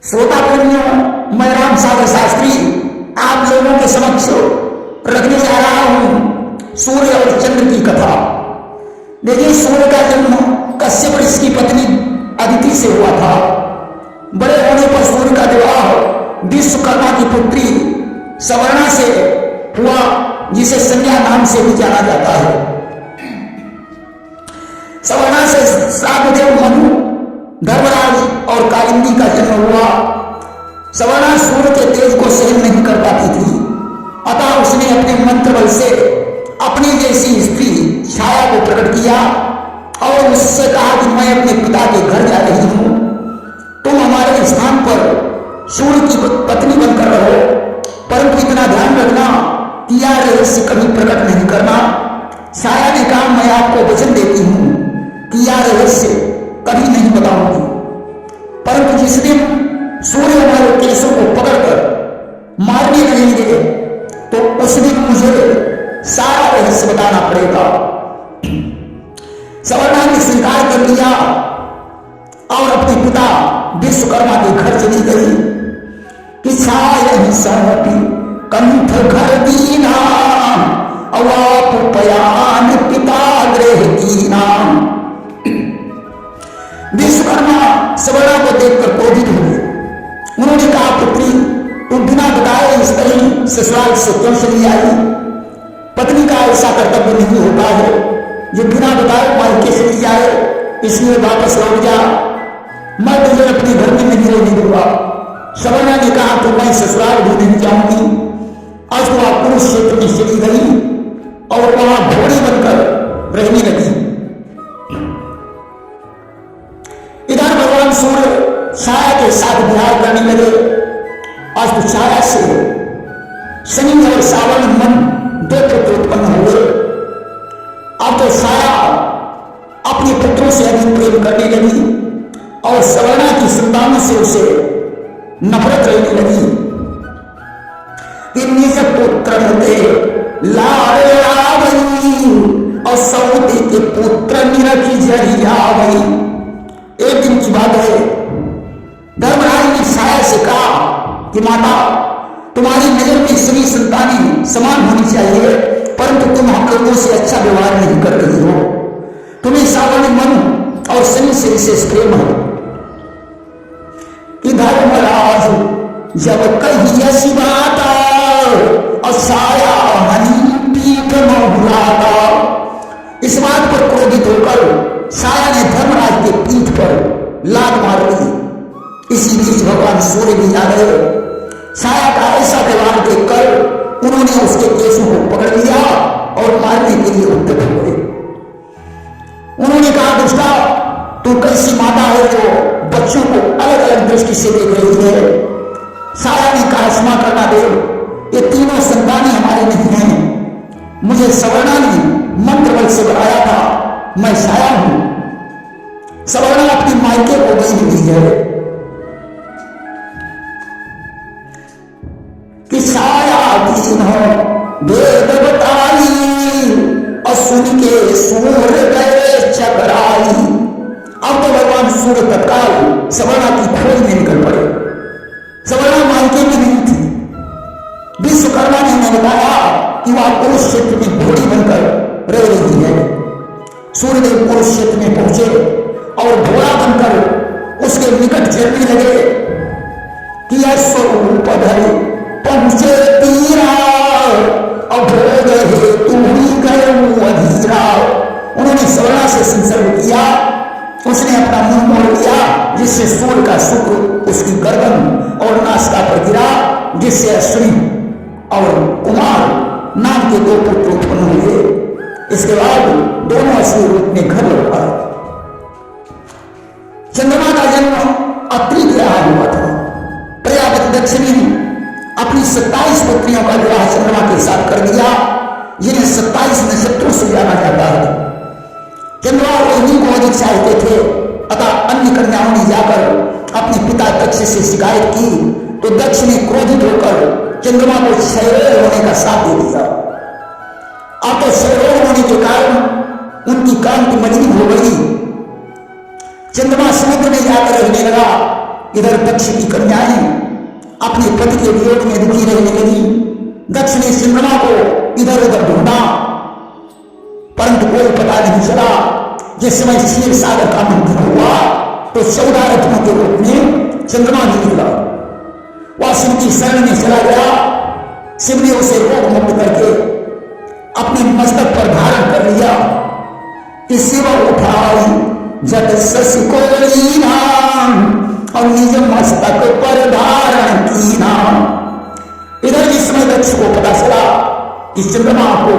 श्रोता प्रेमियों, मैं राम सागर शास्त्री आप लोगों के समक्ष रखने जा रहा हूं सूर्य और चंद्र की कथा। देखिए, सूर्य का जन्म कश्यप ऋषि की पत्नी अदिति से हुआ था। बड़े होने पर सूर्य का विवाह विश्वकर्मा की पुत्री सवर्णा से हुआ, जिसे संज्ञा नाम से भी जाना जाता है। सवर्णा से श्राद्धदेव मनु, धर्मराज और कालिंदी का जन्म हुआ। सवर्णा सूर्य के तेज को सहन नहीं कर पाती थी, अतः उसने अपने मंत्र बल से अपनी जैसी स्त्री छाया को प्रकट किया और उससे कहा कि मैं अपने पिता के घर जा रही हूं, तुम हमारे स्थान पर सूर्य की पत्नी बनकर रहो, परंतु इतना ध्यान रखना कि यह रहस्य कभी प्रकट नहीं करना। छाया ने कहा, मैं आपको वचन देती हूं कि यह रहस्य कभी नहीं बताऊंगी, परंतु जिस दिन सूर्य हमारे केशों को पकड़कर मारने लगेंगे तो उस दिन मुझे सारा रहस्य बताना पड़ेगा। सवर्णा ने स्वीकार कर लिया और अपने पिता विश्वकर्मा के घर चली गई कि छाया सौंपी कंठ घर दीना अवापयान पिता गृह दीना। विश्वकर्मा सवर्णा को देखकर क्रोधित हुए। उन्होंने कहा, पुत्री, तुम बिना बताए इस तरह ससुराल से क्यों चली आई? पत्नी का ऐसा कर्तव्य नहीं होता है जो बिना बताए मायके चली जाए, इसलिए वापस लौट जा, मैं तुझे अपने घर में नहीं रहने दूंगा। सवर्णा ने कहा, तो मैं ससुराल भी नहीं जाऊंगी। आज तो आप कुरुक्षेत्र में चली गई और वहां घोड़ी बनकर रहने लगी। इधर भगवान सूर्य छाया के साथ विहार करने लगे। आज तो छाया से शनि और सावन मन दो पुत्र उत्पन्न हुए। अब तो छाया अपने पुत्रों से अधिक प्रेम करने लगी और सवर्णा की संतानों से उसे नफरत रहने लगी कि निज पुत्र होते लाड़ आवई और सौते के पुत्र निरखी जरिया आवई। एक दिन की बात है, धर्मराज ने छाया से कहा कि माता, तुम्हारी नजर में सभी संतानें समान होनी चाहिए, परंतु तुम हम लोगों से अच्छा व्यवहार नहीं कर रही हो। तुम्हें सावन मनु और शनि से विशेष प्रेम है कि धर्मराज जब कही ऐसी बात और छाया हनी पीठ बहुलाता। इस बात पर क्रोधित होकर छाया ने धर्मराज के पीठ पर लात मार दी। इसी बीच भगवान सूर्य भी आ गए। छाया का ऐसा व्यवहार देखकर उन्होंने उसके केशों को पकड़ लिया और मारने के लिए उद्यत हो गए। उन्होंने कहा, दुष्टा, तू कैसी माता है जो बच्चों को अलग अलग दृष्टि से देख रही है? छाया ने कहा, क्षमा करना देव, ये तीनों संतानें हमारे नहीं हैं। मुझे सवर्णा ने मंत्र बल से बनाया था, मैं छाया हूं। सवर्णा अपनी मायके को गई हुई है कि छाया दीन हो वेद बताई और सुन के सूर्य गए चकराई। अब तो भगवान सूर्य तत्काल सवर्णा की खोज में निकल पड़े। सवर्णा मायके में नहीं थी। विश्वकर्मा ने उन्हें बताया कि वह कुरुक्षेत्र में घोड़ी बनकर रह रही है। सूर्यदेव कुरुक्षेत्र में पहुंचे और घोड़ा बनकर उसके निकट चलने लगे कि स्वरूप धरे पहुंचे तीरा अभोग हे तुम ही गए अधीरा। उन्होंने सवर्णा से संसर्ग किया। उसने अपना मुंह मोड़ लिया, जिससे सूर्य का शुक्र उसकी गर्दन और नासिका पर गिरा, जिससे अश्विनी और कुमार नाम के दो पुत्र उत्पन्न हुए। इसके बाद दोनों असली रूप में घर लौट आए। चंद्रमा का जन्म अत्रि के यहाँ हुआ था। प्रजापति दक्षिणी अपनी 27 पुत्रियों का विवाह चंद्रमा के साथ कर दिया, जिन्हें 27 नक्षत्रों से जाना जाता है। चंद्रमा रोहिणी को अधिक चाहते थे, अतः अन्य कन्याओं ने जाकर अपने पिता दक्ष से शिकायत की तो दक्ष ने क्रोधित होकर चंद्रमा को क्षयरोग होने का साथ दे दिया। अब तो क्षयरोग होने के कारण उनकी कांति मजबूत हो गई। चंद्रमा समुद्र में जाकर रहने लगा इधर दक्ष की कन्याएं अपने पति के वियोग में दुखी रहने लगी। दक्ष ने चंद्रमा को इधर उधर ढूंढा, परंतु कोई पता नहीं चला। जिस समय क्षीर सागर का मंथन हुआ तो 14 रत्नों के रूप में चंद्रमा भी निकला। वह शिव की शरण में चला गया। शिव ने उसे रोग मुक्त करके अपने मस्तक पर धारण कर लिया। शिव उठाई जट शशि को लीना और निज मस्तक पर धारण कीना। इधर जिस समय दक्ष को पता चला कि चंद्रमा को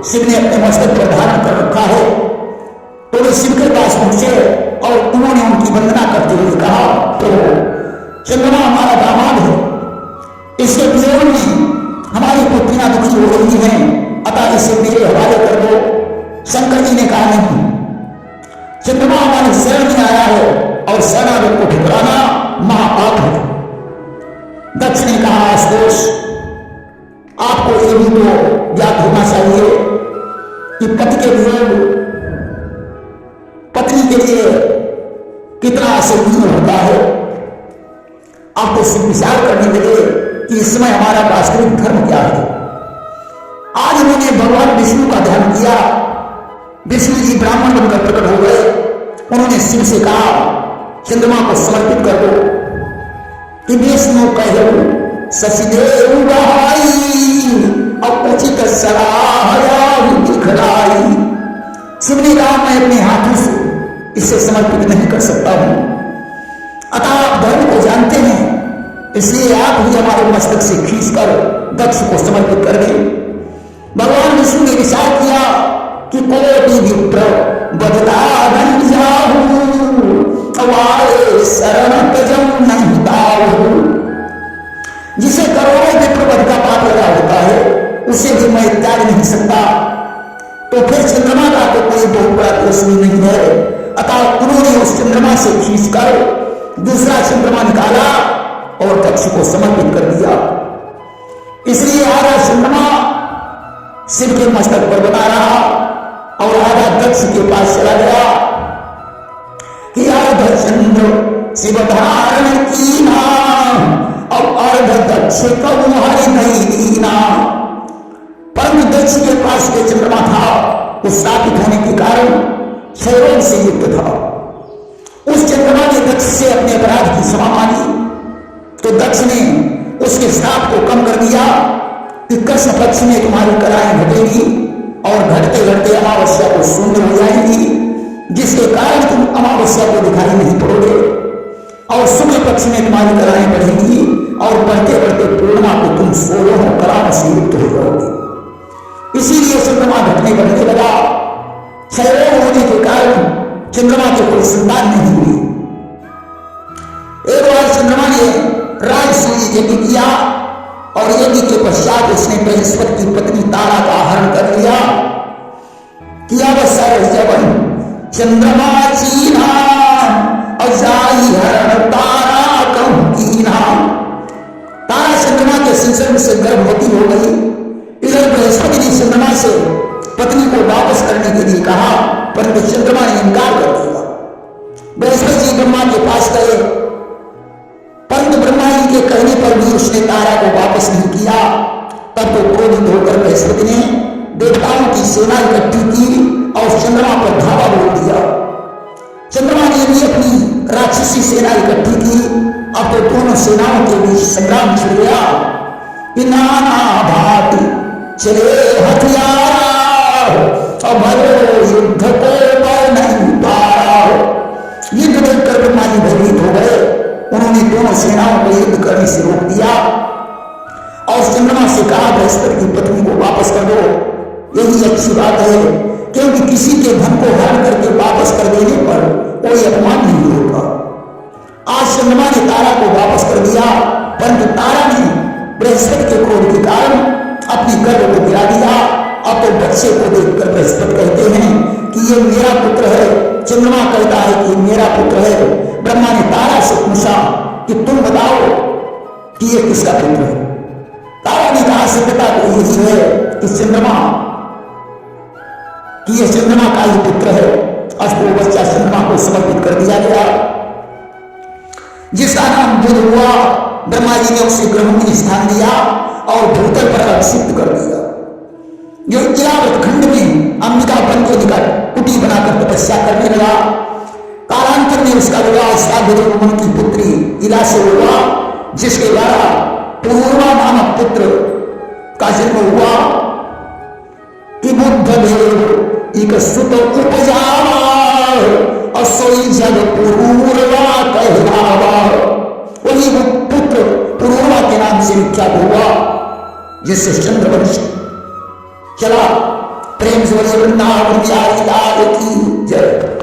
शिव ने अपने मस्तक पर धारण कर रखा है, तो वे शिव के पास पहुंचे और उन्होंने उनकी वंदना करते हुए कहा, तो चंद्रमा हमारा दामाद है, इसके वियोग में हमारी पुत्रियां दुखी हो रही हैं, अतः इसे मेरे हवाले कर दो। शंकर जी ने कहा, नहीं, चंद्रमा हमारे शरण में आया है और शरणागत को ठुकराना महापाप है। दक्ष ने कहा, आशुतोष, आपको ये भी तो ज्ञात होना चाहिए कि पति के वियोग पत्नी के लिए कितना असहनीय होता है। आप तो सिर्फ विचार करने लगे कि इस समय हमारा वास्तविक धर्म क्या है। आज उन्होंने भगवान विष्णु का ध्यान किया। विष्णु जी ब्राह्मण बनकर प्रकट हो गए। उन्होंने शिव से कहा, चंद्रमा को समर्पित कर दो। कि विष्णु कहो शशिदेव बहाई और उचित सलाह दिखलाई। शिव ने कहा, मैं अपने हाथों से इसे समर्पित नहीं कर सकता हूं, अतः आप धर्म को जानते हैं, इसलिए आप ही हमारे मस्तक से खींचकर दक्ष को समर्पित कर दें। भगवान विष्णु ने विचार किया कि कोटि विप्र बदला बन जाऊं, अवारे शरण तजम नहीं दाऊं। जिसे करोड़ों विप्र बद का पाप लगा होता है, उसे भी मैं त्याग नहीं सकता, तो फिर चंद्रमा का तो कोई बहुत बड़ा दुश्मन नहीं है। अतः उन्होंने उस चंद्रमा से खींचकर दूसरा चंद्रमा निकाला और दक्ष को समर्पित कर दिया। इसलिए आधा चंद्रमा शिव के मस्तक पर बना रहा और आधा दक्ष के पास चला गया कि अर्ध चंद्र शिव धारण कीना और अर्ध दक्ष कबू हरि नहीं दीना। परंतु दक्ष के पास के चंद्रमा था, वो स्थापित होने के कारण क्षयरोग से युक्त था। उस चंद्रमा ने दक्ष से अपने अपराध की क्षमा मांगी, तो दक्ष ने उसके श्राप को कम कर दिया कि कृष्ण पक्ष में तुम्हारी कलाएं घटेगी और घटते घटते अमावस्या को शून्य हो जाएगी, जिसके कारण तुम अमावस्या को दिखाई नहीं पड़ोगे और शुक्ल पक्ष में तुम्हारी कलाएं बढ़ेगी और बढ़ते बढ़ते पूर्णिमा को तुम 16 कलाओं से युक्त हो जाओगे। इसीलिए चंद्रमा घटने बढ़ने लगा। क्षयरोग होने के कारण चंद्रमा की कोई संतान नहीं हुई। एक बार चंद्रमा ने राजसूय यज्ञ किया और यज्ञ के पश्चात उसने बृहस्पति की पत्नी तारा का हरण कर लिया। किया बसर जबन चंद्रमा चीना और जाई हरण तारा कहूं कीना। तारा चंद्रमा के संसर्ग से गर्भवती हो गई। इधर बृहस्पति ने चंद्रमा से पत्नी को वापस करने के लिए कहा, परंतु चंद्रमा ने इनकार कर दिया। बृहस्पति जी ब्रह्मा के पास गए, परंतु ब्रह्मा जी के कहने पर भी उसने तारा को वापस नहीं किया। तब तो क्रोधित होकर बृहस्पति ने देवताओं की सेना इकट्ठी की और चंद्रमा पर धावा बोल दिया। चंद्रमा ने भी अपनी राक्षसी सेना इकट्ठी की। अब तो दोनों सेनाओं के बीच संग्राम छिड़ गया। नाना भांति चले हथियार और भरो युद्ध को पर नहीं पारा। युद्ध देखकर ब्रह्मा जी भयभीत हो गए। उन्होंने दोनों सेनाओं को युद्ध करने से रोक दिया और चंद्रमा से कहा, बृहस्पति की पत्नी को वापस कर दो। यही अच्छी बात है, क्योंकि किसी के धन को हरण करके वापस कर देने पर कोई अपमान नहीं होगा। आज चंद्रमा ने तारा को वापस कर दिया, परंतु तारा ने बृहस्पति के क्रोध के कारण अपनी गर्भ को गिरा दिया। अब तो बच्चे को देखकर बृहस्पति कहते हैं कि ये मेरा पुत्र है। चंद्रमा कहता है कि मेरा पुत्र है। ब्रह्मा ने तारा से पूछा कि तुम बताओ कि ये किसका पुत्र है। तारा ने कहा, सत्यता तो यही है कि ये चंद्रमा का ही पुत्र है। अब वो बच्चा चंद्रमा को समर्पित कर दिया गया। जिसका नाम बुध हुआ, ब्रह्मा जी ने उसे ग्रहों में स्थान दिया और भूतल पर अभिषिक्त कर दिया। जो इलावत खंड में अंबिकापन के निकट कुटी बनाकर तपस्या करने लगा। कालांतर में उसका विवाह साधुमन की पुत्री इला से हुआ, जिसके द्वारा पूर्वा नामक पुत्र का जन्म हुआ कि बुद्ध देव एक सुत उपजावा और सोई जग पूर्वा कहलावा। वही वो पुत्र पूर्वा के नाम से विख्यात हुआ, जिससे चंद्रवंश चला। प्रेम से वृंदावन बिहारी लाल की जय।